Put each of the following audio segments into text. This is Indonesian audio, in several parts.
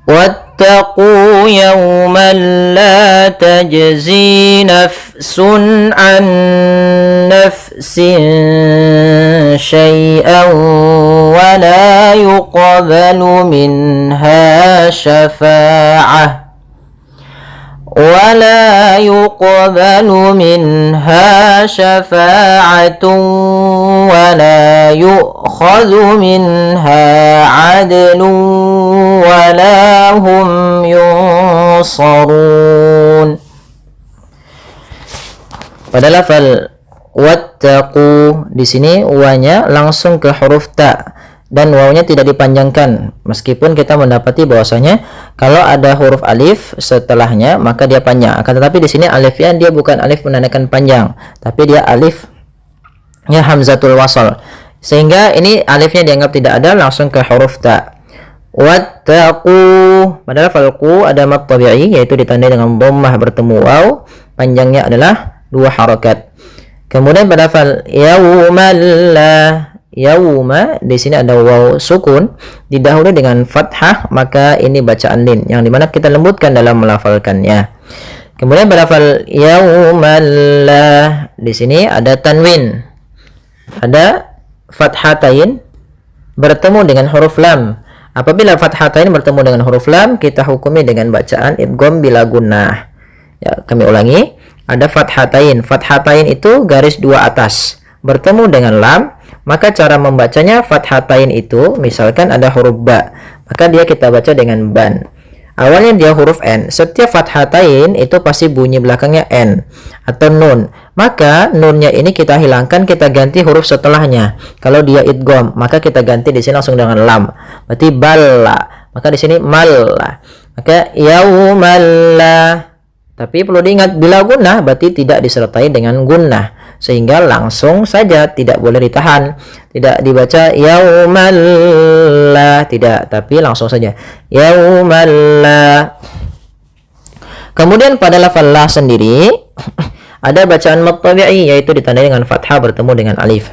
واتقوا يوما لا تجزي نفس عن نفس شيئا ولا يقبل منها شفاعة ولا يؤخذ منها عدل ولا هم ينصرون. Pada lafal wattaqu di sini wanya langsung ke huruf ta dan wawnya tidak dipanjangkan, meskipun kita mendapati bahwasanya kalau ada huruf alif setelahnya maka dia panjang. Akan tetapi di sini alifnya dia bukan alif menandakan panjang, tapi dia alifnya hamzatul wasal, sehingga ini alifnya dianggap tidak ada, langsung ke huruf ta. Wattaqu, padahal falqu ada mad tabi'i yaitu ditandai dengan dhammah bertemu waw, panjangnya adalah 2 harakat. Kemudian pada fal yauma di sini ada waw sukun didahului dengan fathah, maka ini bacaan lin yang dimana kita lembutkan dalam melafalkannya. Kemudian pada fal yaumallah di sini ada tanwin, ada fathatain bertemu dengan huruf lam. Apabila fathatain bertemu dengan huruf lam, kita hukumi dengan bacaan idgham bila gunnah. Ya, kami ulangi, ada fathatain. Fathatain itu garis 2 atas bertemu dengan lam. Maka cara membacanya fathatain itu, misalkan ada huruf ba, maka dia kita baca dengan ban. Awalnya dia huruf n. Setiap fathatain itu pasti bunyi belakangnya n atau nun. Maka nunnya ini kita hilangkan, kita ganti huruf setelahnya. Kalau dia idgham, maka kita ganti di sini langsung dengan lam. Berarti balla. Maka di sini malla. Maka yaumalla. Tapi perlu diingat, bila gunnah berarti tidak disertai dengan gunnah, sehingga langsung saja, tidak boleh ditahan, tidak dibaca yaumalla, tidak, tapi langsung saja yaumalla. Kemudian pada lafal la sendiri ada bacaan mad tabi'i yaitu ditandai dengan fathah bertemu dengan alif.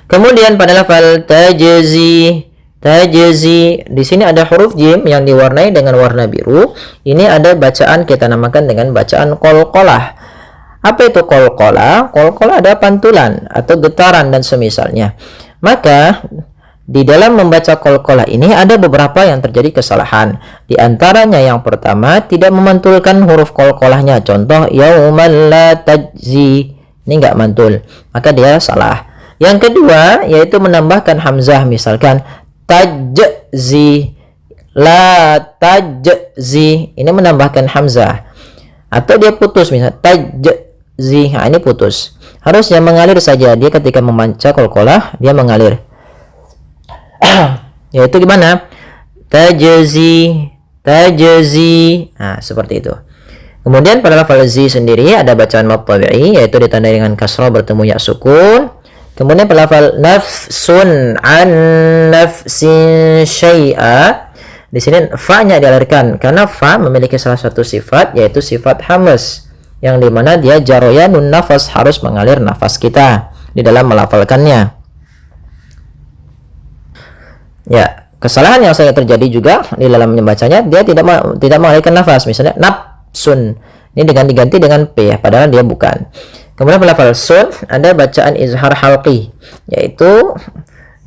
Kemudian pada lafal tajzi di sini ada huruf jim yang diwarnai dengan warna biru. Ini ada bacaan kita namakan dengan bacaan qalqalah. Apa itu qalqalah? Qalqalah ada pantulan atau getaran dan semisalnya. Maka di dalam membaca qalqalah ini ada beberapa yang terjadi kesalahan. Di antaranya yang pertama, tidak memantulkan huruf qalqalahnya. Contoh yaumal la tajzi, ini enggak mantul, maka dia salah. Yang kedua yaitu menambahkan hamzah, misalkan tajzi, la tajzi, ini menambahkan hamzah. Atau dia putus, misalnya tajzi, nah ini putus. Harusnya mengalir saja, dia ketika membaca qalqalah dia mengalir. Yaitu gimana? Tajzi. Nah, seperti itu. Kemudian pada lafal zi sendiri ada bacaan mad tabi'i yaitu ditandai dengan kasrah bertemu ya sukun. Kemudian pada lafal nafsun an nafsin syai'a, di sini fa-nya dialirkan karena fa memiliki salah satu sifat yaitu sifat hamas, yang dimana dia jaroyanun nafas, harus mengalir nafas kita di dalam melafalkannya. Ya, kesalahan yang sering terjadi juga di dalam membacanya, dia tidak mengalirkan nafas, misalnya nafsun, ini diganti dengan p padahal dia bukan. Kemudian pada lafal sun ada bacaan izhar halqi, yaitu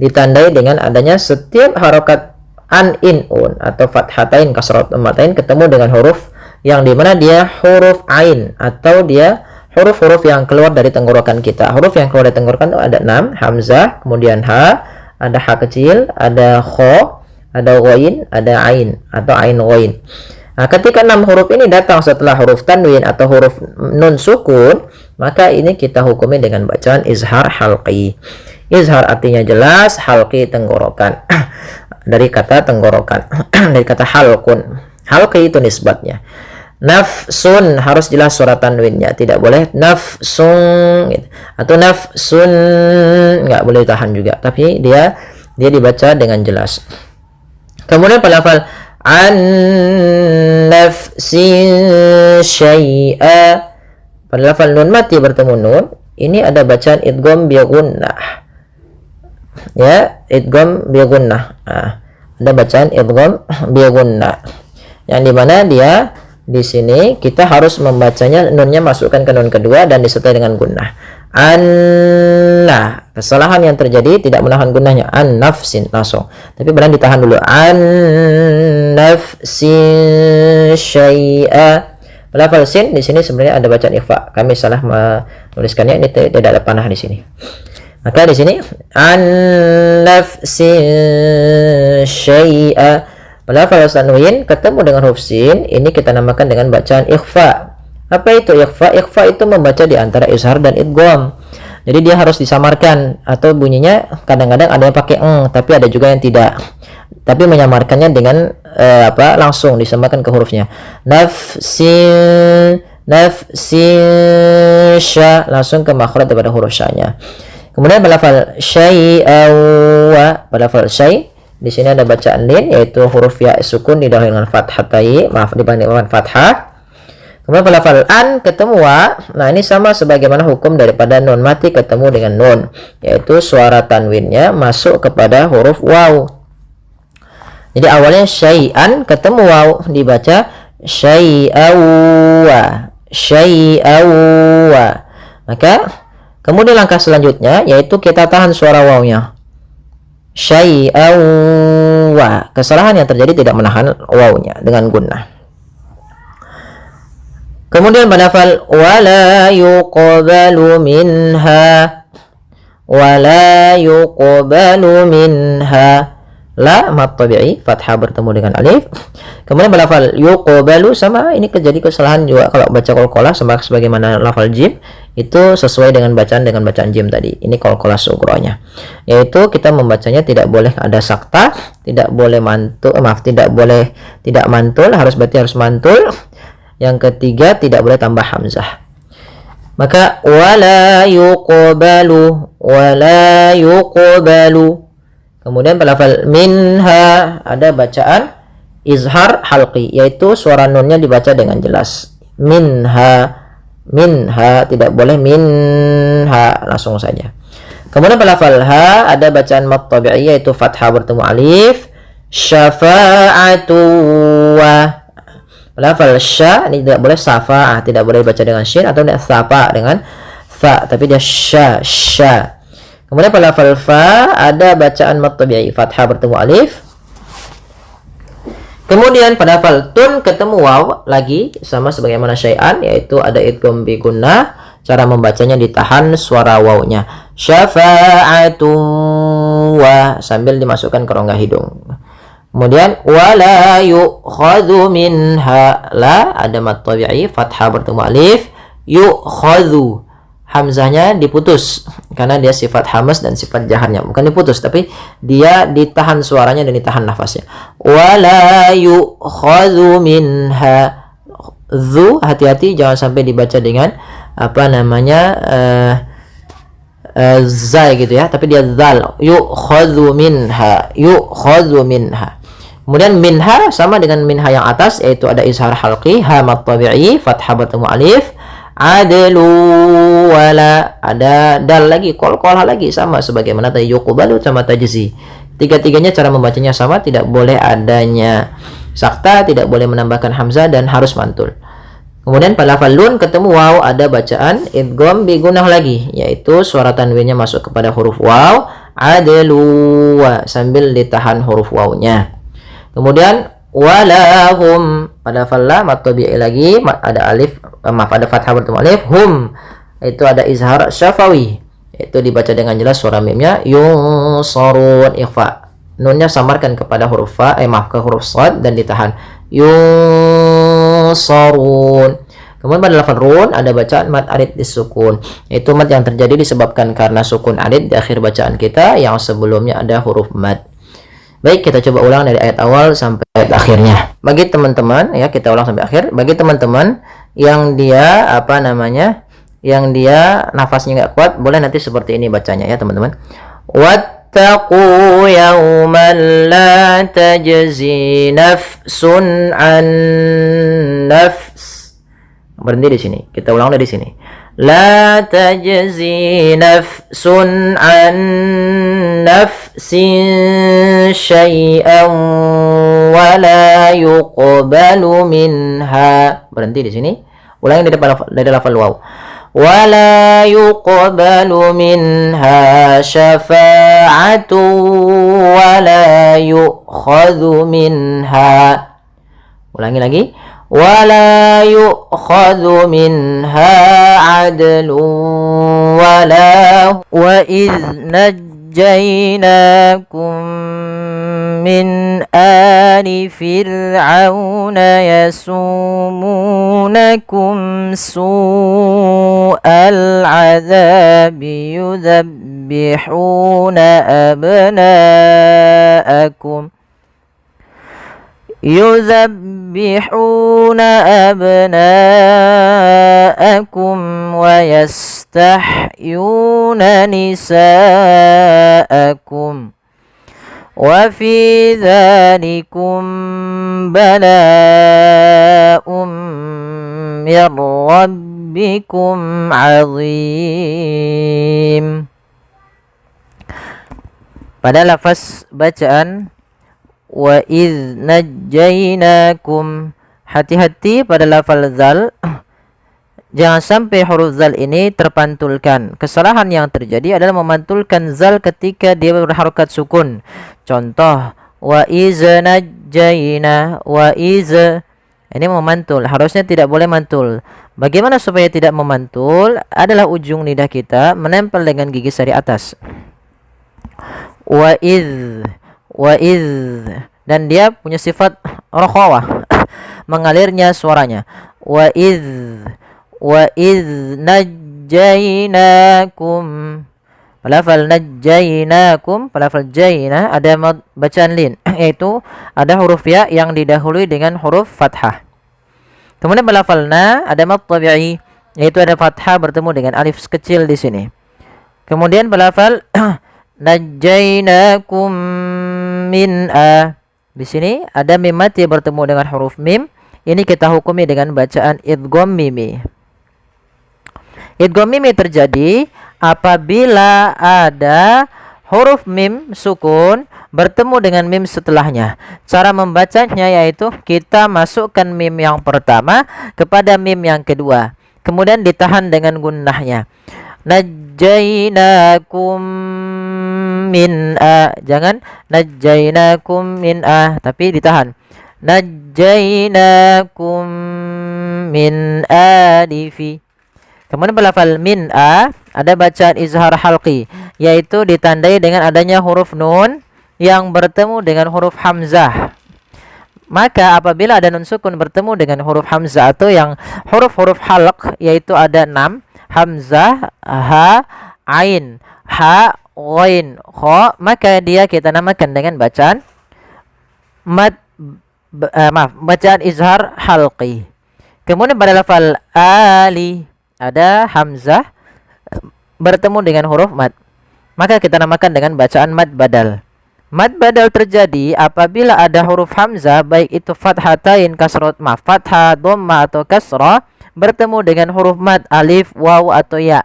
ditandai dengan adanya setiap harokat an, in, un atau fathatain, kasrat, dhammatain ketemu dengan huruf yang dimana dia huruf ain atau dia huruf-huruf yang keluar dari tenggorokan kita. Huruf yang keluar dari tenggorokan itu ada 6, hamzah, kemudian ha, ada ha kecil, ada kho, ada ghain, ada ain atau ain ghain. Nah, ketika 6 huruf ini datang setelah huruf tanwin atau huruf nun sukun, maka ini kita hukumi dengan bacaan izhar halqi. Izhar artinya jelas, halqi tenggorokan. Dari kata tenggorokan, dari kata halqun. Halqi itu nisbatnya. Nafsun harus jelas surat tanwinnya, tidak boleh nafsun gitu. Atau nafsun nggak boleh tahan juga, tapi dia dibaca dengan jelas. Kemudian pada lafal an nafsin syai'a, pada lafal nun mati bertemu nun, ini ada bacaan idgham bi gunnah. Ya, idgham bi gunnah. Nah, ada bacaan idgham bi gunnah, yang dimana dia di sini kita harus membacanya, nunnya masukkan ke nun kedua dan disertai dengan gunnah. Nah, kesalahan yang terjadi tidak menahan gunnahnya, an nafsin langsung, tapi benar ditahan dulu, an nafsin syai'a. Lafal sin di sini sebenarnya ada bacaan ikhfa, kami salah menuliskannya, ini tidak ada panah di sini. Maka di sini an nafsin syai'a. Lafal tanwin ketemu dengan huruf sin, ini kita namakan dengan bacaan ikhfa. Apa itu ikhfa? Ikhfa itu membaca di antara izhar dan idgham. Jadi dia harus disamarkan, atau bunyinya kadang-kadang ada yang pakai tapi ada juga yang tidak. Tapi menyamarkannya dengan langsung disamarkan ke hurufnya. Nafsin sya, langsung ke makhraj daripada huruf sya-nya. Kemudian pada lafal syai'a, pada lafal syai' di sini ada bacaan lin, yaitu huruf ya sukun didahului dengan fathatai, dibanding dengan fathah. Kemudian pada lafal an ketemu wa, nah ini sama sebagaimana hukum daripada nun mati ketemu dengan nun, yaitu suara tanwinnya masuk kepada huruf waw. Jadi awalnya syai'an ketemu waw, dibaca syai'awa. Maka kemudian langkah selanjutnya yaitu kita tahan suara wawnya, syai'awa. Kesalahan yang terjadi tidak menahan wawnya dengan gunnah. Kemudian pada lafal wala yuqbalu minha, la mat tabi'i, fathah bertemu dengan alif. Kemudian pada lafal yuqbalu sama, ini terjadi kesalahan juga kalau baca qalqalah sama sebagaimana lafal jim, itu sesuai dengan bacaan jim tadi. Ini qalqalah sughronya, yaitu kita membacanya tidak boleh ada sakta, tidak boleh mantul, tidak mantul, harus mantul. Yang ketiga tidak boleh tambah hamzah. Maka wala yuqbalu. Kemudian pada lafal minha ada bacaan izhar halqi, yaitu suara nunnya dibaca dengan jelas. Minha, tidak boleh minha, langsung saja. Kemudian pada lafal ha ada bacaan mat tabi'i, yaitu fathah bertemu alif. Syafa'atu wa. Lafal sya ini tidak boleh safa'ah, tidak boleh baca dengan shin atau sapa dengan fa, tapi dia sya. Kemudian pada lafal fa ada bacaan mat tabi'i, fathah bertemu alif. Kemudian pada lafal tun ketemu waw lagi sama sebagaimana syai'an, yaitu ada idgham bi gunnah, cara membacanya ditahan suara wawnya, syafa'atu wa, sambil dimasukkan ke rongga hidung. Kemudian wala yu'khadhu minha, la ada mat tabi'i, fathah bertemu alif. Yu'khadhu, hamzahnya diputus karena dia sifat hamas dan sifat jaharnya, bukan diputus tapi dia ditahan suaranya dan ditahan nafasnya. Wala yu'khadhu minha, dzu hati-hati jangan sampai dibaca dengan zai gitu ya, tapi dia zal. Yu'khadhu minha. Kemudian minha sama dengan minha yang atas, yaitu ada izhar halqi, ha mat tabi'i, fathah bertemu alif. Adlu wala, ada dal lagi, qalqalah lagi, sama sebagaimana tadi yuqbalu sama tajzi. Tiga-tiganya cara membacanya sama, tidak boleh adanya sakta, tidak boleh menambahkan hamzah, dan harus mantul. Kemudian pada lafal lun ketemu waw ada bacaan idgham bi gunnah lagi, yaitu suara tanwinnya masuk kepada huruf waw. Adlu wa, sambil ditahan huruf wawnya. Kemudian walahum pada lafal la mat tabi'i lagi, ada alif, ada fathah bertemu alif. Hum itu ada izhar syafawi, itu dibaca dengan jelas suara mimnya. Yunsarun, ikhfa, nunnya samarkan kepada huruf fa, ke huruf shad dan ditahan. Yunsarun. Kemudian pada lafal run ada bacaan mat arid disukun, yaitu mat yang terjadi disebabkan karena sukun arid di akhir bacaan kita yang sebelumnya ada huruf mat. Baik, kita coba ulang dari ayat awal sampai ayat akhirnya. Bagi teman-teman ya, kita ulang sampai akhir. Bagi teman-teman yang dia yang dia nafasnya nggak kuat, boleh nanti seperti ini bacanya ya teman-teman. Wattaqu yawman la tajzi nafsun an nafs. Berhenti di sini. Kita ulang dari sini. La tajzi nafsun an nafsin syai'an wa la yuqbalu minha. Berhenti di sini. Ulangi dari lafal waw. Wa la yuqbalu minha syafa'atu wa la yu'khadhu minha. Ulangi lagi. ولا يؤخذ منها عدل وإذ نجيناكم من آل فرعون يسومونكم سوء العذاب يذبحون أبناءكم ويستحيون نساءكم وفي ذلكم بلاء من ربكم عظيم. Pada lafaz bacaan wa idz najjainakum, hati-hati pada lafal zal, jangan sampai huruf zal ini terpantulkan. Kesalahan yang terjadi adalah memantulkan zal ketika dia berharokat sukun. Contoh wa iz najjaina, wa iz, ini memantul, harusnya tidak boleh mantul. Bagaimana supaya tidak memantul? Adalah ujung lidah kita menempel dengan gigi sari atas. Wa iz, dan dia punya sifat rakhawah, mengalirnya suaranya. Wa iz najjainakum, lafal najjainakum, lafal jaina ada bacaan lin, yaitu ada huruf ya yang didahului dengan huruf fathah. Kemudian lafalna ada mad tabi'i, yaitu ada fathah bertemu dengan alif kecil di sini. Kemudian lafal najjainakum min a, di sini ada mim mati bertemu dengan huruf mim. Ini kita hukumi dengan bacaan idgham mimi. Idgham mimi terjadi apabila ada huruf mim sukun bertemu dengan mim setelahnya. Cara membacanya yaitu kita masukkan mim yang pertama kepada mim yang kedua, kemudian ditahan dengan gunnahnya. Najjainakum min a, jangan najjainakum min a, tapi ditahan. Najjainakum min alifi. Kemudian lafal min a ada bacaan izhar halqi, yaitu ditandai dengan adanya huruf nun yang bertemu dengan huruf hamzah. Maka apabila ada nun sukun bertemu dengan huruf hamzah atau yang huruf-huruf halq, yaitu ada 6, hamzah, ha, ain, ha, ghain, kha, maka dia kita namakan dengan bacaan bacaan izhar halqi. Kemudian pada lafal ali ada hamzah bertemu dengan huruf mad, maka kita namakan dengan bacaan mad badal. Mad badal terjadi apabila ada huruf hamzah, baik itu fathatain, kasrat, fathah, dhamma atau kasrah, bertemu dengan huruf mad, alif, waw atau ya.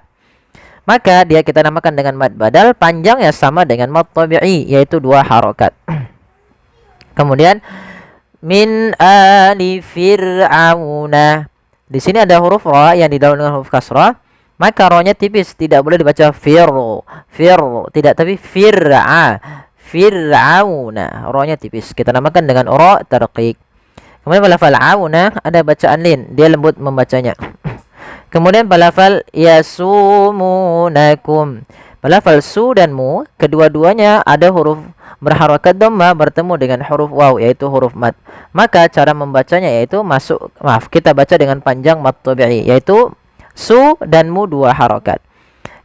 Maka dia kita namakan dengan mad badal, panjangnya sama dengan mad tabi'i, yaitu 2 harokat. Kemudian min ali fir'auna. Di sini ada huruf ra yang didahului dengan huruf kasrah, maka ra-nya tipis, tidak boleh dibaca fir, tidak, tapi fir'auna, ra-nya tipis. Kita namakan dengan ra tarqiq. Kemudian lafal auna ada bacaan lin, dia lembut membacanya. Kemudian lafal yasumunakum. Lafal su dan mu, kedua-duanya ada huruf berharakat dhamma bertemu dengan huruf waw, yaitu huruf mad. Maka cara membacanya yaitu kita baca dengan panjang mad tabi'i, yaitu su dan mu 2 harakat.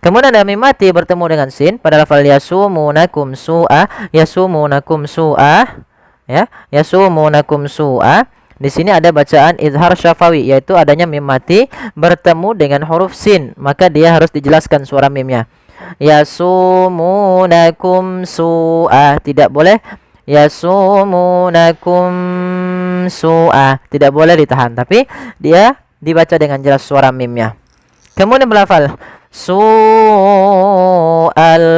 Kemudian ada mim mati bertemu dengan sin pada lafal yasumunakum su'a, yasumunakum su'a, ya, yasumunakum su'a. Di sini ada bacaan izhar syafawi, yaitu adanya mim mati bertemu dengan huruf sin, maka dia harus dijelaskan suara mimnya. Yasumunakum su'a, tidak boleh yasumunakum su'a, tidak boleh ditahan, tapi dia dibaca dengan jelas suara mimnya. Kemudian berlafal su'al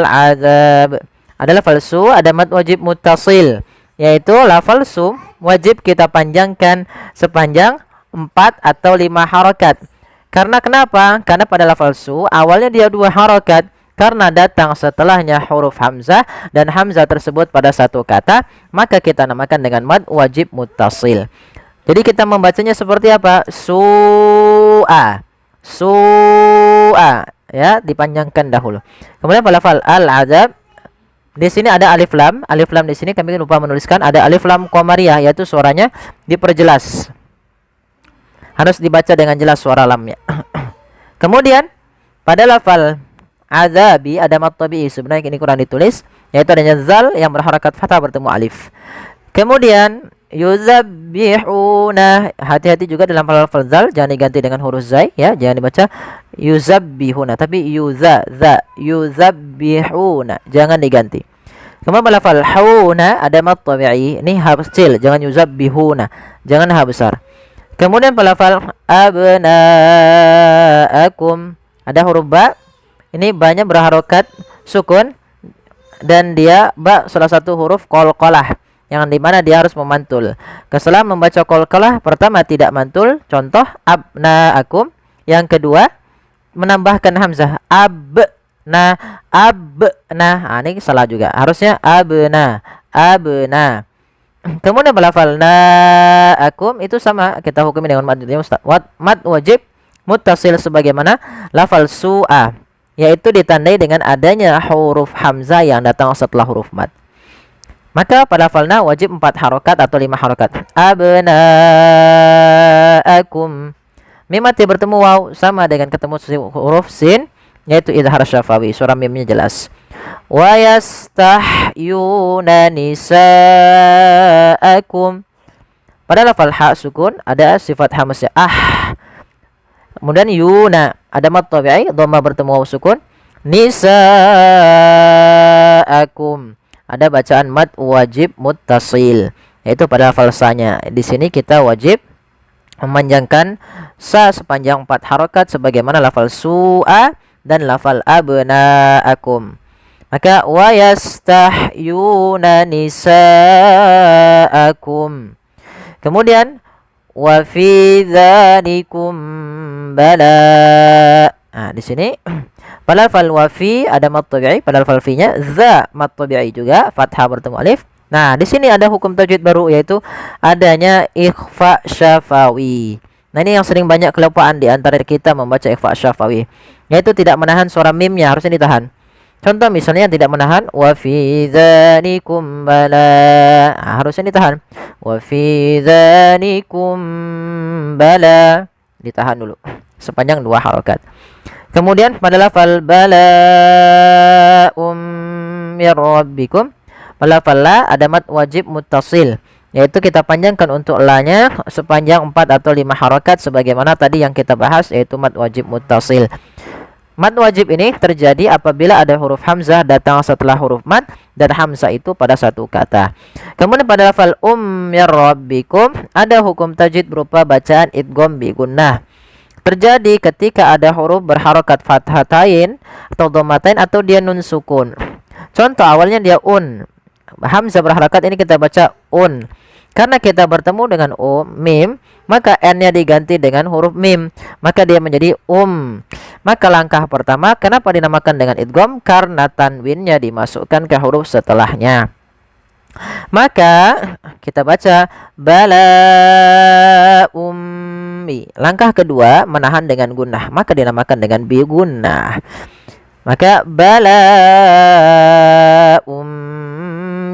azab. Ada lafal su, ada mad wajib muttasil, yaitu lafal su wajib kita panjangkan sepanjang 4 atau 5 harakat. Karena kenapa? Karena pada lafal su awalnya dia 2 harakat, karena datang setelahnya huruf hamzah dan hamzah tersebut pada satu kata, maka kita namakan dengan mad wajib muttasil. Jadi kita membacanya seperti apa? Su'a. Su'a, ya, dipanjangkan dahulu. Kemudian pada lafal al-azab, di sini ada alif lam. Alif lam di sini kami lupa menuliskan, ada alif lam qamariyah, yaitu suaranya diperjelas. Harus dibaca dengan jelas suara lamnya. Kemudian pada lafal azabi ada mad tabi'i, sebenarnya ini kurang ditulis, yaitu adanya zal yang berharakat fathah bertemu alif. Kemudian yuzabbihuna, hati-hati juga dalam lafal zal, jangan diganti dengan huruf zai, ya, jangan dibaca yuzabbihuna, tapi yuzabbihuna, jangan diganti. Kemudian lafal hauna ada mad tabi'i, ini ha kecil, jangan yuzabbihuna, jangan ha besar. Kemudian lafal abnaakum ada huruf ba, ini banyak berharokat sukun dan dia ba salah satu huruf qalqalah, yang dimana dia harus memantul. Kesalahan membaca qalqalah, pertama tidak mantul, contoh abnaakum. Yang kedua menambahkan hamzah abna. Nah, ini salah juga, harusnya abna. Kemudian melafal naakum itu sama, kita hukumi dengan mad wajib muttasil sebagaimana lafal su'a, yaitu ditandai dengan adanya huruf hamzah yang datang setelah huruf mad. Maka pada lafalna wajib 4 harokat atau 5 harokat. Abnaakum. Mim mati bertemu waw sama dengan ketemu huruf sin, yaitu idhar syafawi, suara mimnya jelas. Wa yastahyuna nisaakum. Pada lafal ha sukun ada sifat hamzah Kemudian yuna ada mad tabi'i, dhamma bertemu waw sukun. Nisaakum ada bacaan mad wajib muttasil, yaitu pada lafal sa-nya. Di sini kita wajib memanjangkan sa sepanjang 4 harokat sebagaimana lafal su'a dan lafal abnaakum. Maka wa yastahyuna nisaakum. Kemudian wa fi dzalikum bala. Nah, di sini pada lafal wa fi ada mad tabi'i, pada lafal fi-nya za mad tabi'i juga, fathah bertemu alif. Nah, di sini ada hukum tajwid baru, yaitu adanya ikhfa syafawi. Nah, ini yang sering banyak kelupaan di antara kita membaca ikhfa syafawi, yaitu tidak menahan suara mimnya, harusnya ditahan. Contoh misalnya tidak menahan wa fi dzalikum bala. Nah, harusnya ditahan. Wa fi dzalikum bala. Ditahan dulu sepanjang 2 harokat. Kemudian pada lafal bala mir rabbikum, pada lafal la ada mad wajib muttasil, yaitu kita panjangkan untuk la-nya sepanjang 4 atau 5 harokat sebagaimana tadi yang kita bahas, yaitu mad wajib muttasil. Mad wajib ini terjadi apabila ada huruf hamzah datang setelah huruf mad dan hamzah itu pada satu kata. Kemudian pada lafal mir rabbikum ada hukum tajwid berupa bacaan idgham bi gunnah. Terjadi ketika ada huruf berharokat fathatain atau dhammatain atau dia nun sukun. Contoh awalnya dia hamzah berharokat, ini kita baca Karena kita bertemu dengan mim, maka n-nya diganti dengan huruf mim, maka dia menjadi Maka langkah pertama, kenapa dinamakan dengan idgham? Karena tanwinnya dimasukkan ke huruf setelahnya. Maka kita baca bala ummi. Langkah kedua menahan dengan gunnah, maka dinamakan dengan bi gunnah. Maka bala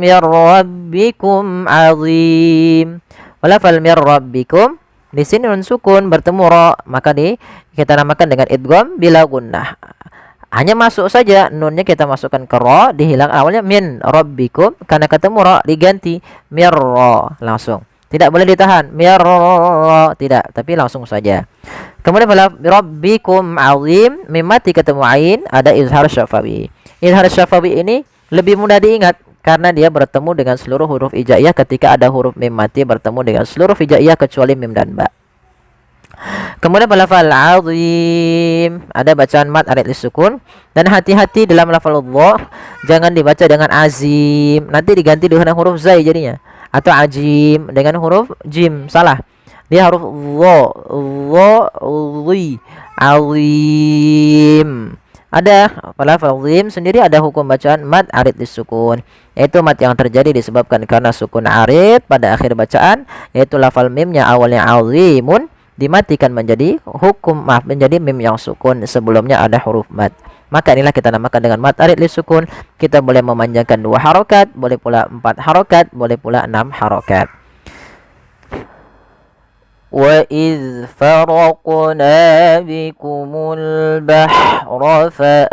mir rabbikum azim. Walafal mir rabbikum, di sini nun sukun bertemu ra, maka kita namakan dengan idgham bila gunnah. Hanya masuk saja nunnya kita masukkan ke ra, dihilang awalnya min rabbikum, karena ketemu ra diganti mir ra langsung. Tidak boleh ditahan mir ra, tidak, tapi langsung saja. Kemudian pada rabbikum azim, mim mati ketemu ain, ada izhar syafawi. Izhar syafawi ini lebih mudah diingat karena dia bertemu dengan seluruh huruf hijaiyah ketika ada huruf mim mati bertemu dengan seluruh hijaiyah kecuali mim dan ba. Kemudian pada lafal azim ada bacaan mad arid lisukun, dan hati-hati dalam lafal dha jangan dibaca dengan azim, nanti diganti dengan huruf zai jadinya, atau ajim dengan huruf jim, salah. Dia huruf dhi azim. Ada pada lafal azim sendiri ada hukum bacaan mad arid lisukun, yaitu mad yang terjadi disebabkan karena sukun arid pada akhir bacaan, yaitu lafal mimnya awalnya azimun dimatikan menjadi menjadi mim yang sukun, sebelumnya ada huruf mad. Maka inilah kita namakan dengan mad arid lisukun. Kita boleh memanjangkan 2 harokat, boleh pula 4 harokat, boleh pula 6 harokat. Wa idh faraqna bikumul bahra fa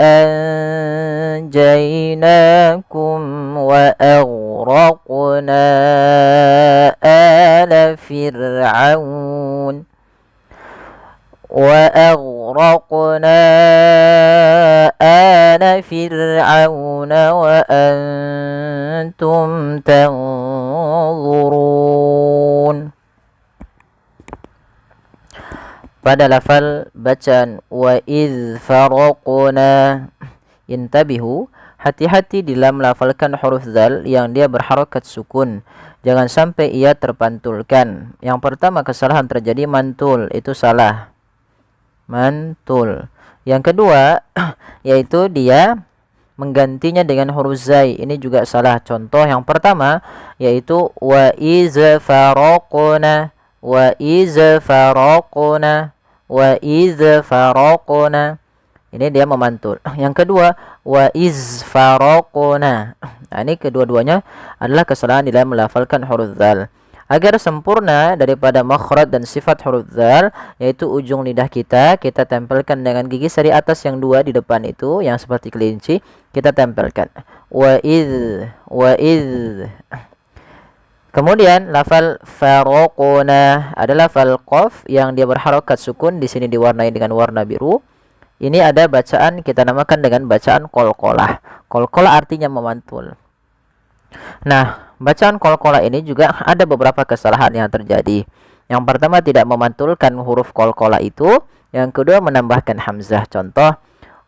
anjaynakum wa aghraqna ala fir'aun وأغرقنا آل فرعون وأنتم تنظرون. Pada lafal bacaan wa idz faraqna, intabihu, hati-hati dalam melafalkan huruf zal yang dia berharokat sukun, jangan sampai ia terpantulkan. Yang pertama kesalahan terjadi mantul, itu salah, mantul. Yang kedua yaitu dia menggantinya dengan huruf zai, ini juga salah. Contoh yang pertama yaitu wa iz faraqna, wa iz faraqna, wa iz faraqna, ini dia memantul. Yang kedua wa iz faraqna, nah, ini kedua-duanya adalah kesalahan di dalam melafalkan huruf zal. Agar sempurna daripada makhraj dan sifat huruf zal, yaitu ujung lidah kita tempelkan dengan gigi seri atas yang 2 di depan itu, yang seperti kelinci, kita tempelkan. Wa idh. Kemudian lafal faraqna adalah lafal qaf yang dia berharokat sukun, di sini diwarnai dengan warna biru. Ini ada bacaan kita namakan dengan bacaan qalqalah. Qalqalah artinya memantul. Nah, bacaan qalqalah ini juga ada beberapa kesalahan yang terjadi. Yang pertama tidak memantulkan huruf qalqalah itu, yang kedua menambahkan hamzah. Contoh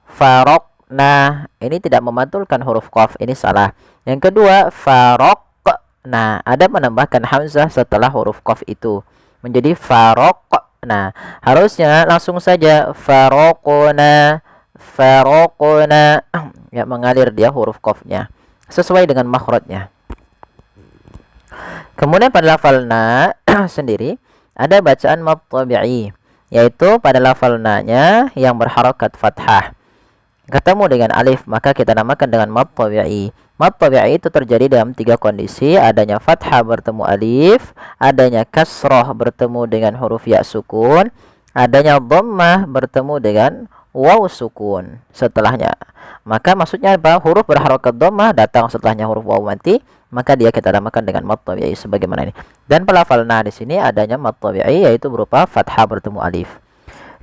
faraqna, ini tidak memantulkan huruf qaf, ini salah. Yang kedua faraqna, ada menambahkan hamzah setelah huruf qaf itu menjadi faraqna. Harusnya langsung saja faraqna, ya, mengalir dia huruf qafnya sesuai dengan makhrajnya. Kemudian pada lafal na sendiri ada bacaan mad tabi'i, yaitu pada lafal na-nya yang berharokat fathah ketemu dengan alif, maka kita namakan dengan mad tabi'i. Mad tabi'i itu terjadi dalam 3 kondisi: adanya fathah bertemu alif, adanya kasroh bertemu dengan huruf ya sukun, adanya dhammah bertemu dengan waw sukun setelahnya. Maka maksudnya apa? Huruf berharokat dhammah datang setelahnya huruf waw mati, maka dia kita namakan dengan mad tabi'i sebagaimana ini. Dan pelafal na di sini adanya mad tabi'i, yaitu berupa fathah bertemu alif.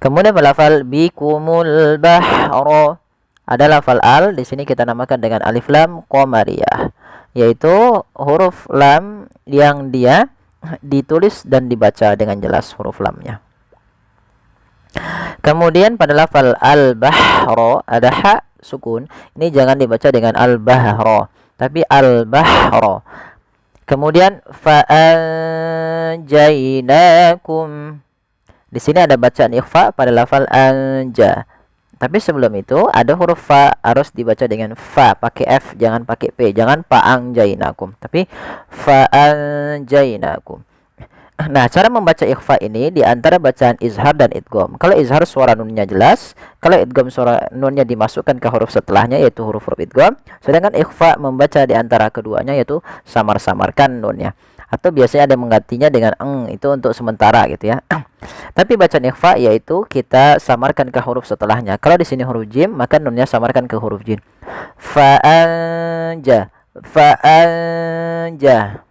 Kemudian pelafal bikumul bahra, ada lafal al, di sini kita namakan dengan alif lam qamariyah, yaitu huruf lam yang dia ditulis dan dibaca dengan jelas huruf lamnya. Kemudian pada lafal al-bahra ada ha sukun, ini jangan dibaca dengan al-bahra, tapi al-bahra. Kemudian fa'anjainakum, di sini ada bacaan ikhfa pada lafal anja, tapi sebelum itu ada huruf fa, harus dibaca dengan fa, pakai f, jangan pakai p, jangan fa'anjainakum, tapi fa'anjainakum. Nah, cara membaca ikhfa ini di antara bacaan izhar dan idgham. Kalau izhar suara nunnya jelas, kalau idgham suara nunnya dimasukkan ke huruf setelahnya, yaitu huruf-huruf idgham. Sedangkan ikhfa membaca di antara keduanya, yaitu samar-samarkan nunnya. Atau biasanya ada menggantinya dengan eng, itu untuk sementara gitu ya. Tapi bacaan ikhfa yaitu kita samarkan ke huruf setelahnya. Kalau di sini huruf jim, maka nunnya samarkan ke huruf jim. Fa'anja, fa'anja.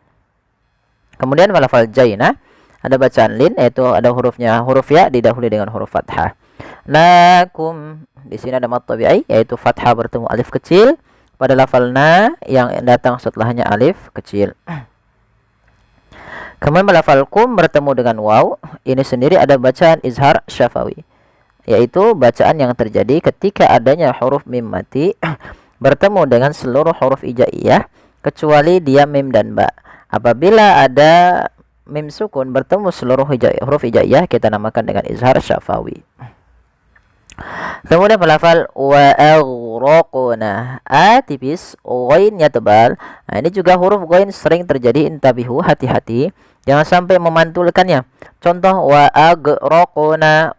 Kemudian lafal jaina ada bacaan lin, yaitu ada hurufnya huruf ya didahului dengan huruf fathah. Lakum, di sini ada mad tabi'i, yaitu fathah bertemu alif kecil pada lafal na yang datang setelahnya alif kecil. Kemudian lafal kum bertemu dengan waw, ini sendiri ada bacaan izhar syafawi, yaitu bacaan yang terjadi ketika adanya huruf mim mati bertemu dengan seluruh huruf hijaiyah kecuali dia mim dan ba. Apabila ada mim sukun bertemu seluruh huruf hijaiyah, kita namakan dengan izhar syafawi. Kemudian pelafal wa aghraqna, a tipis, ghainnya tebal. Nah, ini juga huruf ghain sering terjadi, intabihu, hati-hati jangan sampai memantulkannya. Contoh wa aghraqna,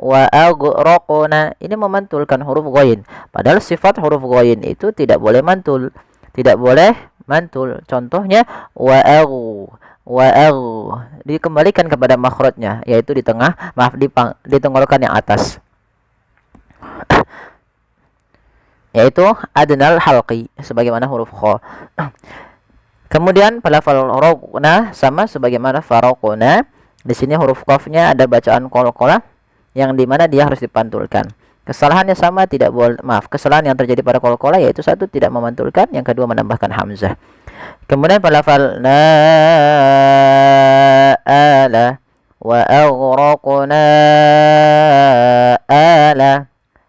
ini memantulkan huruf ghain. Padahal sifat huruf ghain itu tidak boleh mantul. Tidak boleh mantul. Contohnya wa dikembalikan kepada makhrajnya, yaitu di tengah, ditenggorokan yang atas, yaitu adnal halqi sebagaimana huruf kha. Kemudian pelafal raqna sama sebagaimana faraqna. Di sini huruf qafnya ada bacaan qalqalah yang dimana dia harus dipantulkan. Kesalahannya sama, kesalahan yang terjadi pada qalqalah yaitu satu, tidak memantulkan, yang kedua menambahkan hamzah. Kemudian pelafal ala wa aghraqna ala.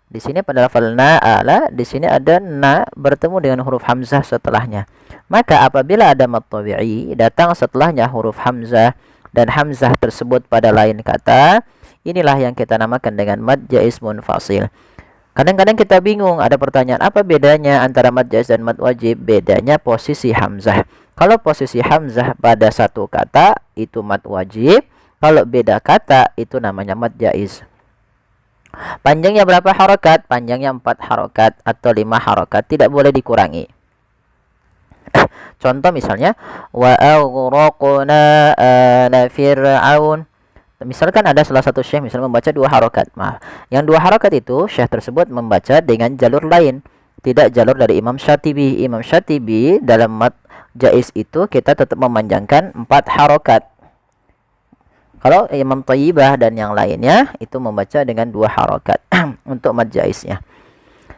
Di sini pada lafal ala, di sini ada na bertemu dengan huruf hamzah setelahnya. Maka apabila ada mad tabi'i datang setelahnya huruf hamzah dan hamzah tersebut pada lain kata, inilah yang kita namakan dengan mad jaiz munfasil. Kadang-kadang kita bingung, ada pertanyaan, apa bedanya antara mad jaiz dan mad wajib? Bedanya posisi hamzah. Kalau posisi hamzah pada satu kata itu mad wajib, kalau beda kata itu namanya mad jaiz. Panjangnya berapa harokat? Panjangnya 4 harokat atau 5 harokat, tidak boleh dikurangi. Contoh misalnya wa aghraqna ala fir'aun. Misalkan ada salah satu syekh misalnya membaca 2 harokat. Yang 2 harokat itu syekh tersebut membaca dengan jalur lain, tidak jalur dari Imam Syatibi. Imam Syatibi dalam mad jaiz itu kita tetap memanjangkan 4 harokat. Kalau Imam Thayyibah dan yang lainnya itu membaca dengan 2 harokat untuk mad jaiznya.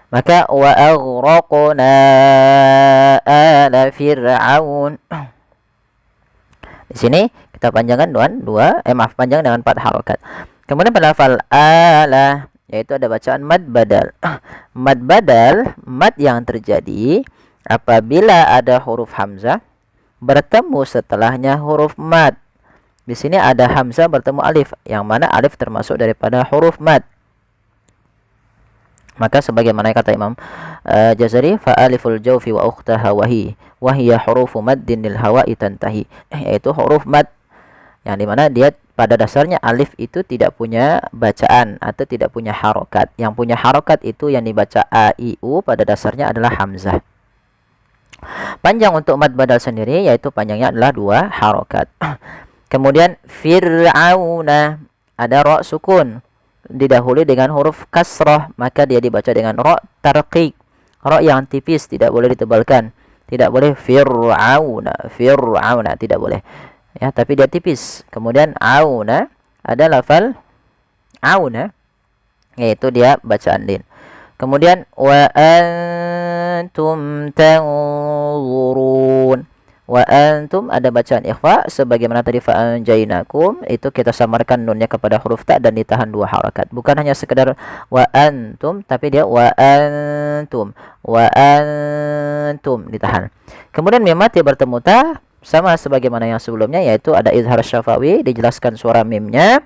Maka wa aghraqna ala fir'aun. Di sini kita panjangkan panjang dengan 4 harokat. Kemudian pada lafal ala, yaitu ada bacaan mad badal. Mad badal, mad yang terjadi apabila ada huruf hamzah bertemu setelahnya huruf mad. Di sini ada hamzah bertemu alif, yang mana alif termasuk daripada huruf mad. Maka sebagaimana kata Imam Jazari, fa aliful jawfi wa ukhtaha wahi wa hiya hurufu maddin lil hawa'i tantahi, yaitu huruf mad yang dimana dia pada dasarnya alif itu tidak punya bacaan atau tidak punya harokat. Yang punya harokat itu yang dibaca a i u pada dasarnya adalah hamzah. Panjang untuk mad badal sendiri yaitu panjangnya adalah 2 harokat. Kemudian fir'auna, ada ra sukun didahului dengan huruf kasrah, maka dia dibaca dengan ra tarqiq, ra yang tipis, tidak boleh ditebalkan. Tidak boleh fir'auna, tidak boleh. Ya, tapi dia tipis. Kemudian auna, ada lafal auna yaitu dia bacaan lin. Kemudian wa antum tanzurun. Wa antum ada bacaan ikhfa sebagaimana tadi fa anjainakum, itu kita samarkan nunnya kepada huruf ta dan ditahan 2 harakat. Bukan hanya sekedar wa antum, tapi dia wa antum ditahan. Kemudian mim mati bertemu ta sama sebagaimana yang sebelumnya, yaitu ada izhar syafawi, dijelaskan suara mimnya.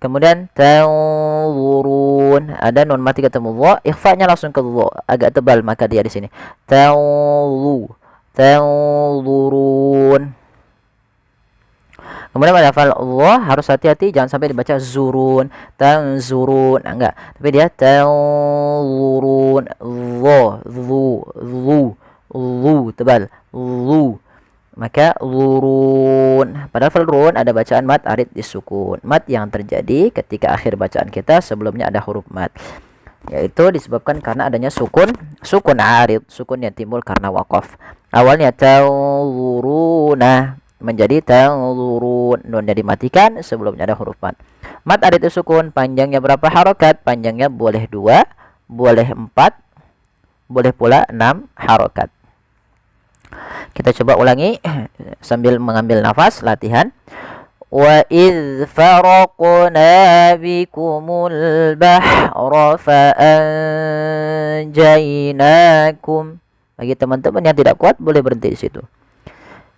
Kemudian tanzurun, ada nun mati ketemu dha, ikhfa-nya langsung ke dha, agak tebal, maka dia di sini tanzurun. Kemudian pada lafal Allah harus hati-hati, jangan sampai dibaca zurun, tanzurun, enggak, tapi dia tanzurun, zu tebal, zu, maka zurun. Pada lafal run ada bacaan mat arid disukun, mat yang terjadi ketika akhir bacaan kita sebelumnya ada huruf mat, yaitu disebabkan karena adanya sukun arid, sukun yang timbul karena waqaf. Awalnya tanzuruna menjadi tanzurun, nunnya dimatikan sebelumnya ada huruf mat. Mat arid sukun, panjangnya berapa harokat? Panjangnya boleh 2, boleh 4, boleh pula 6 harokat. Kita coba ulangi sambil mengambil nafas, latihan. وإذ فرقنا بكم البحر فأنجيناkum. Bagi teman-teman yang tidak kuat boleh berhenti di situ.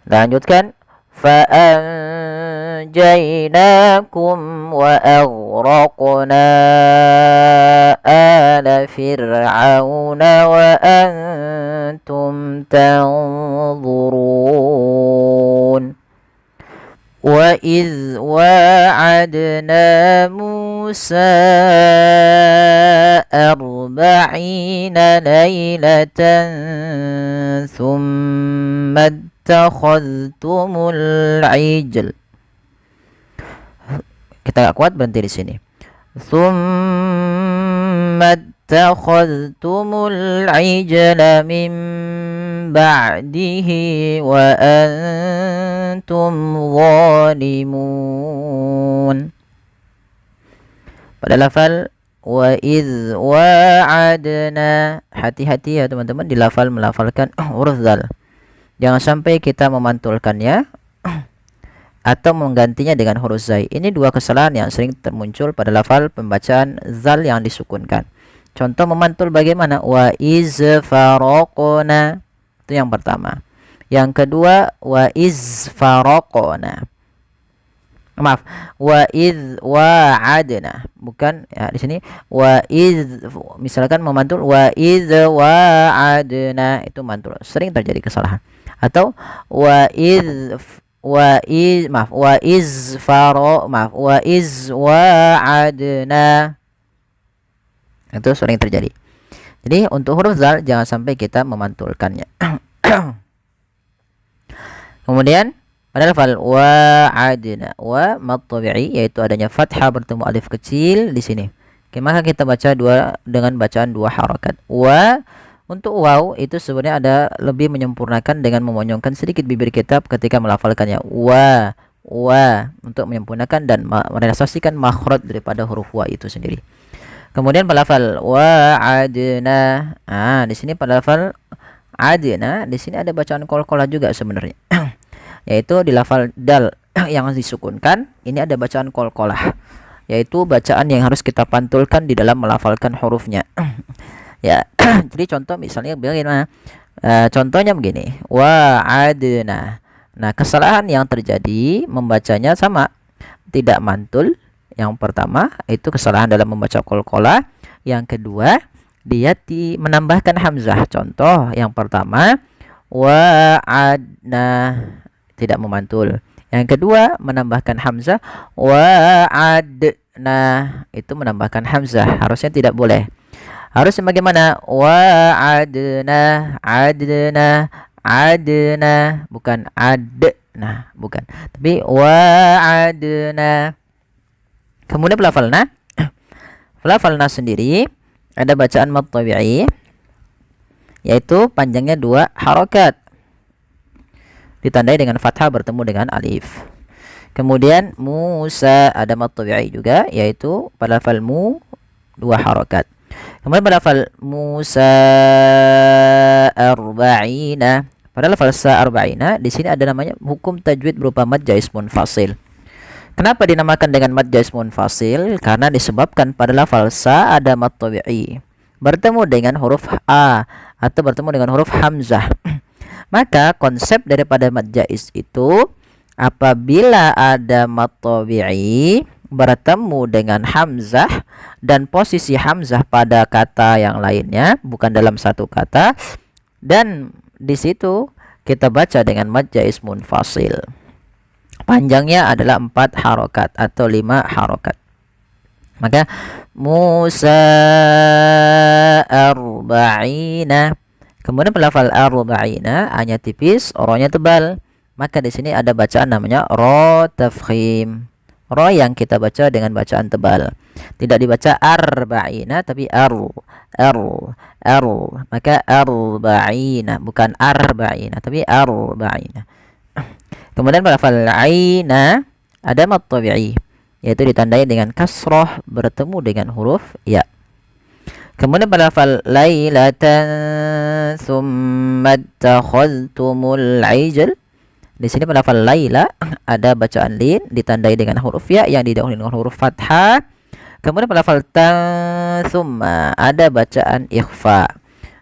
Lanjutkan. فأنجيناكم وأغرقنا آل فرعون وأنتم تنظرون وإذ واعدنا موسى 40 ليلة ثم اتخذتمul ijl. Kita gak kuat, berhenti di sini. Thumma اتخذتمul ijla min ba'dihi wa antum zalimun. Pada lafal wa idz wa'adna, hati-hati ya teman-teman di lafal melafalkan huruf zal. Jangan sampai kita memantulkannya atau menggantinya dengan huruf zai. Ini dua kesalahan yang sering termuncul pada lafal pembacaan zal yang disukunkan. Contoh memantul bagaimana? Wa iz faraqna. Itu yang pertama. Yang kedua wa iz faraqna. Maaf, wa iz wa'adna. Bukan ya, di sini wa iz, misalkan memantul wa iz wa'adna, itu mantul. Sering terjadi kesalahan. Atau wa iz wa'adna. Itu sering terjadi. Jadi untuk huruf zal jangan sampai kita memantulkannya. Kemudian pada lafal wa'adna, wa mad tabi'i, yaitu adanya fathah bertemu alif kecil di sini. Oke, maka kita baca dengan bacaan dua harakat. Wa, untuk waw itu sebenarnya ada lebih menyempurnakan dengan memonyongkan sedikit bibir kita ketika melafalkannya. Wa untuk menyempurnakan dan merealisasikan makhraj daripada huruf wa itu sendiri. Kemudian pada lafal wa'adna. Di sini pada lafal adna, di sini ada bacaan qalqalah juga sebenarnya. Yaitu di lafal dal yang disukunkan, ini ada bacaan qalqalah. Yaitu bacaan yang harus kita pantulkan di dalam melafalkan hurufnya. Ya, jadi contoh misalnya bagaimana? Contohnya begini, wa'adna. Nah, kesalahan yang terjadi membacanya sama, tidak mantul. Yang pertama itu kesalahan dalam membaca qalqalah. Yang kedua dia menambahkan hamzah. Contoh yang pertama wa'adna, tidak memantul. Yang kedua menambahkan hamzah wa'adna, itu menambahkan hamzah, harusnya tidak boleh. Harusnya bagaimana? Wa'adna, adna, bukan adna, bukan, tapi wa'adna. Kemudian pelafalna. Pelafalna sendiri ada bacaan mad tabi'i, yaitu panjangnya dua harakat, ditandai dengan fathah bertemu dengan alif. Kemudian Musa ada mad tabi'i juga, yaitu pada lafal mu dua harakat. Kemudian pada lafal Musa arba'ina, pada lafal sa arba'ina di sini ada namanya hukum tajwid berupa mad jaiz munfasil. Kenapa dinamakan dengan mad jaiz munfasil? Karena disebabkan pada lafal sa ada mad tabi'i bertemu dengan huruf a atau bertemu dengan huruf hamzah. Maka konsep daripada mad jaiz itu apabila ada mad tabi'i bertemu dengan hamzah dan posisi hamzah pada kata yang lainnya, bukan dalam satu kata, dan di situ kita baca dengan mad jaiz munfasil. Panjangnya adalah 4 harokat atau 5 harokat. Maka Musa arba'ina. Kemudian pelafal arba'ina hanya tipis, rohnya tebal. Maka di sini ada bacaan namanya ro tafkhim. Ro yang kita baca dengan bacaan tebal. Tidak dibaca arba'ina tapi aru. Maka arba'ina, bukan arba'ina tapi arba'ina. Kemudian pada lafal aina ada mad tabi'i, yaitu ditandai dengan kasrah bertemu dengan huruf ya. Kemudian pada lafal lailatan tsumma takhadtumul ijl, Di sini pada lafal laila ada bacaan lin ditandai dengan huruf ya yang didahului dengan huruf fathah. Kemudian pada lafal ta summa ada bacaan ikhfa.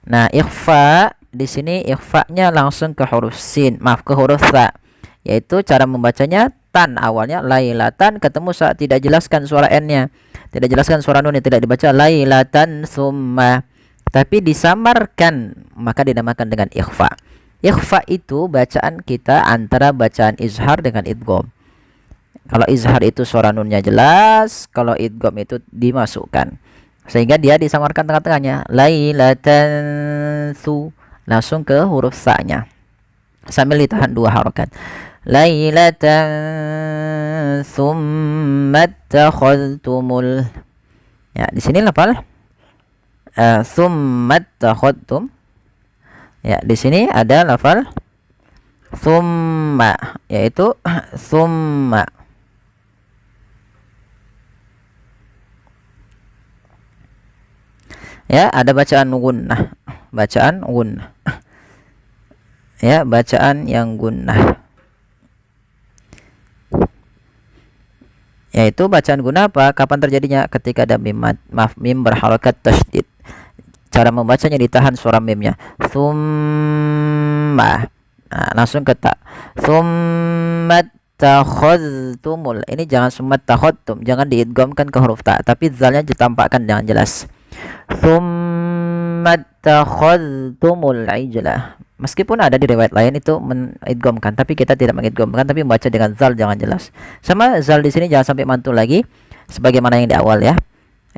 Nah, ikhfa di sini ikhfa-nya langsung ke huruf sin, maaf ke huruf sa. Yaitu cara membacanya tan awalnya lailatan, ketemu saat tidak jelaskan suara n-nya. Tidak jelaskan suara nun, tidak dibaca lailatan summa. Tapi disamarkan, maka dinamakan dengan ikhfa. Ikhfa itu bacaan kita antara bacaan izhar dengan idgham. Kalau izhar itu suara nunnya jelas, kalau idgham itu dimasukkan. Sehingga dia disamarkan tengah-tengahnya. Lailatan su, langsung ke huruf sa-nya. Sambil ditahan 2 harokat. Lailatan summa takhadtumul. Ya, di sini lafal summa takhadtum. Ya, di sini ada lafal summa, yaitu summa. Ya, ada bacaan gunnah, bacaan gunnah. Ya, bacaan yang gunnah. Yaitu bacaan gunnah apa? Kapan terjadinya? Ketika ada mim, maaf, mim berharakat tasydid. Cara membacanya ditahan suara mimnya. Summa. Nah, langsung ke ta. Summat takhadtumul. Ini jangan summat takhadtum, jangan diidghamkan ke huruf ta, tapi zalnya ditampakkan dengan jelas. Summat takhadtumul ijlah. Meskipun ada di riwayat lain itu mengidghamkan, tapi kita tidak mengidghamkan, tapi membaca dengan zal jangan jelas. Sama zal di sini jangan sampai mantul lagi sebagaimana yang di awal ya.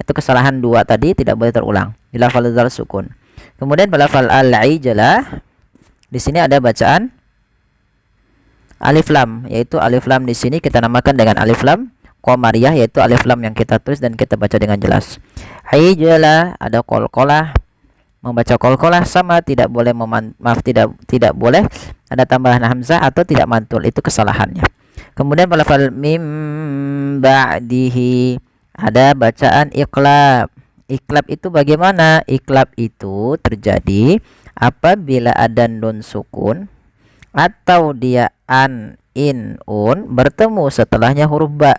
Itu kesalahan 2 tadi tidak boleh terulang. Di lafal zal sukun. Kemudian pada lafal al-ijalah di sini ada bacaan alif lam, yaitu alif lam di sini kita namakan dengan alif lam qamariyah, yaitu alif lam yang kita tulis dan kita baca dengan jelas. Ijalah ada qalqalah. Membaca qalqalah sama tidak boleh tidak boleh ada tambahan hamzah atau tidak mantul, itu kesalahannya. Kemudian pada lafal mim ba'dihi ada bacaan iqlab. Iqlab itu bagaimana? Iqlab itu terjadi apabila ada nun sukun atau dia an, in, un bertemu setelahnya huruf ba.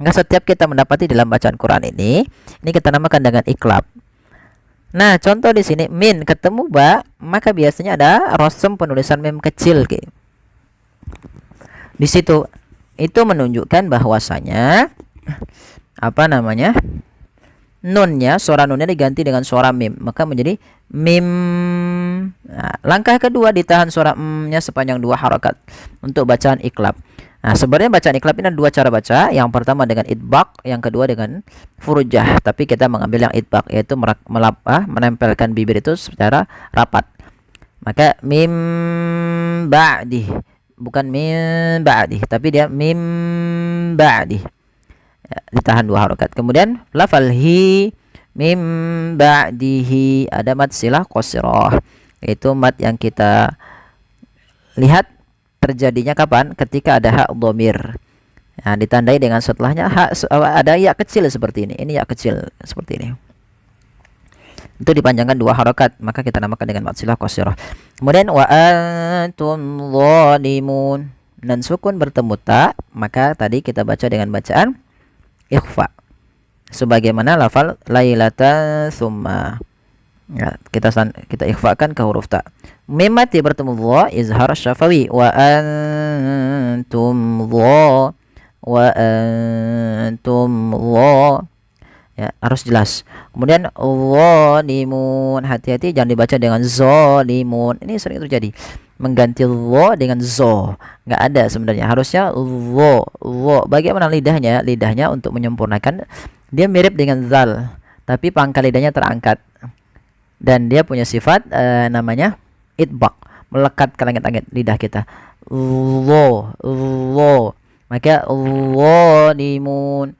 Enggak setiap kita mendapati dalam bacaan Quran ini kita namakan dengan iqlab. Nah, contoh di sini min ketemu ba, maka biasanya ada rosem penulisan mim kecil di situ. Itu menunjukkan bahwasanya nunnya, suara nunnya diganti dengan suara mim, maka menjadi mim. Nah, langkah kedua ditahan suara m-nya sepanjang 2 harokat untuk bacaan iqlab. Nah, sebenarnya bacaan iqlab ini ada 2 cara baca. Yang pertama dengan idbaq, yang kedua dengan furujah. Tapi kita mengambil yang idbaq, yaitu menempelkan bibir itu secara rapat. Maka mim ba'di, bukan mim ba'di, tapi dia mim ba'di. Ya, ditahan 2 harokat. Kemudian lafal hi, mim ba'dihi ada mad silah qasirah, yaitu mad yang kita lihat terjadinya kapan? Ketika ada hak dhamir. Nah, ditandai dengan setelahnya ada ya kecil seperti ini. Ini ya kecil seperti ini. Itu dipanjangkan 2 harokat, maka kita namakan dengan mad silah qasirah. Kemudian wa antum zalimun, dan sukun bertemu ta, maka tadi kita baca dengan bacaan ikhfa sebagaimana lafal lailata summa. Ya, kita ikhfakan ke huruf ta. Mim mati bertemu dha, izhar syafawi. Wa antum dha, wa antum dha. Ya, harus jelas. Kemudian zalimun, hati-hati jangan dibaca dengan zalimun. Ini sering terjadi. Mengganti dha dengan zo. Enggak ada sebenarnya. Harusnya dha. Bagaimana lidahnya? Lidahnya untuk menyempurnakan dia mirip dengan zal, tapi pangkal lidahnya terangkat. Dan dia punya sifat namanya idbaq, melekat ke langit-langit lidah kita. Lo. Maka zalimun.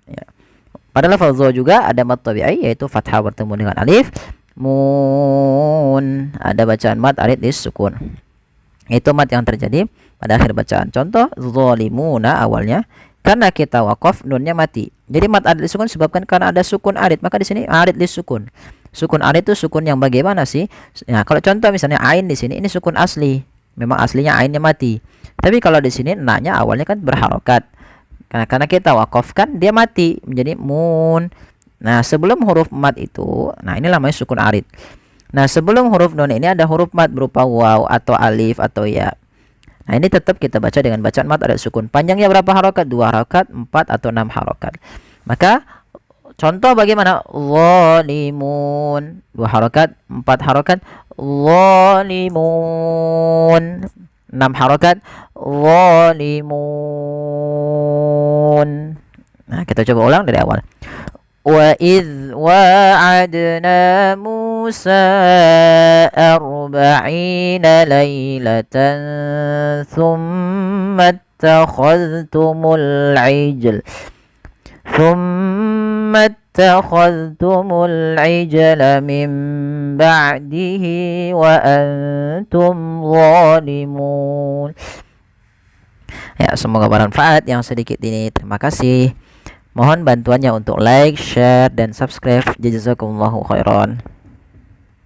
Ya. Pada lafal zo juga ada mad tabi'i, yaitu fathah bertemu dengan alif. Mun ada bacaan mad arid disukun. Itu mad yang terjadi pada akhir bacaan. Contoh zalimuna awalnya karena kita wakaf nunnya mati. Jadi mad arid disukun disebabkan karena ada sukun arid, maka di sini arid disukun. Sukun arid itu sukun yang bagaimana sih? Nah, kalau contoh misalnya ain di sini, ini sukun asli. Memang aslinya ainnya mati. Tapi kalau di sini na-nya awalnya kan berharokat. Karena kita wakafkan, dia mati menjadi mun. Nah, sebelum huruf mat itu, nah ini namanya sukun arid. Nah, sebelum huruf nun ini ada huruf mat berupa waw atau alif atau ya. Nah, ini tetap kita baca dengan bacaan mat ada sukun. Panjangnya berapa harokat? 2 harokat, 4 atau 6 harokat. Maka contoh bagaimana? Zalimun. 2 harokat, 4 harokat. Zalimun. 6 harokat. Zalimun. Nah, kita coba ulang dari awal. وَإِذْ وَاعَدْنَا مُوسَى 40 لَيْلَةً ثُمَّ اتَّخَذْتُمُ الْعِجْلَ مِنْ بَعْدِهِ وَأَنْتُمْ ظَالِمُونَ. Ya, semoga bermanfaat yang sedikit ini. Terima kasih. Mohon bantuannya untuk like, share, dan subscribe. Jazakumullahu khairan.